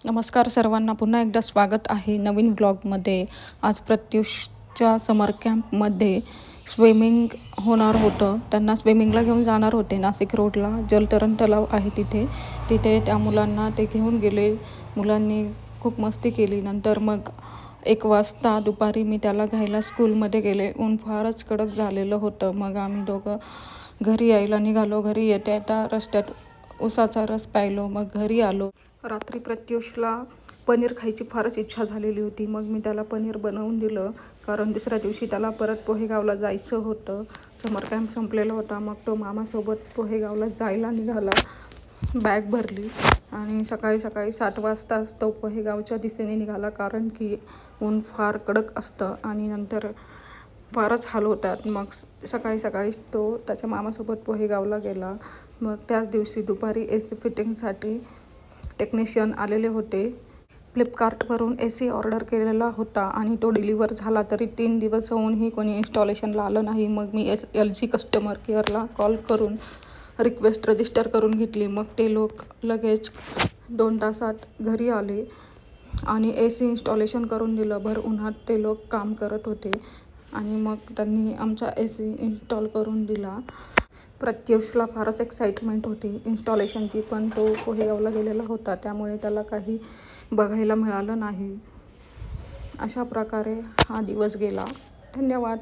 नमस्कार सर्वांना, पुन्हा एकदा स्वागत आहे नवीन ब्लॉगमध्ये. आज प्रत्युषच्या समर कॅम्पमध्ये स्विमिंग होणार होतं. त्यांना स्विमिंगला घेऊन जाणार होते. नाशिक रोडला जलतरण तलाव आहे तिथे त्या मुलांना ते घेऊन गेले. मुलांनी खूप मस्ती केली. नंतर मग 1 वाजता दुपारी मी त्याला घ्यायला स्कूलमध्ये गेले. ऊन फारच कडक झालेलं होतं. मग आम्ही दोघं घरी यायला निघालो. घरी येता रस्त्यात उसाचा रस प्यायलो. मग घरी आलो. रात्री प्रत्युषला पनीर खायची फारच इच्छा झालेली होती. मग मी त्याला पनीर बनवून दिलं, कारण दुसऱ्या दिवशी त्याला परत पोहेगावला जायचं होतं. समर कॅम्प संपलेला होता. मग तो मामासोबत पोहेगावला जायला निघाला. बॅग भरली आणि सकाळी 7 वाजताच तो पोहेगावच्या दिशेने निघाला, कारण की ऊन फार कडक असतं आणि नंतर फारच हाल होतात. मग सकाळीच तो त्याच्या मामासोबत पोहेगावला गेला. मग त्याच दिवशी दुपारी AC फिटिंगसाठी टेक्निशियन आलेले होते. फ्लिपकार्टवरून AC ऑर्डर केलेला होता आणि तो डिलिव्हर झाला, तरी 3 दिवस होऊनही कोणी इन्स्टॉलेशनला आलं नाही. मग मी LG कस्टमर केअरला कॉल करून रिक्वेस्ट रजिस्टर करून घेतली. मग ते लोक लगेच 2 तासात घरी आले आणि AC इन्स्टॉलेशन करून दिलं. भर उन्हात ते लोक काम करत होते आणि मग त्यांनी आमचा AC इन्स्टॉल करून दिला. प्रत्युषला फारच एक्साइटमेंट होती इन्स्टॉलेशनची, पण तो पोहेगावला गेलेला होता, त्यामुळे त्याला काही बघायला मिळालं नाही. अशा प्रकारे हा दिवस गेला. धन्यवाद.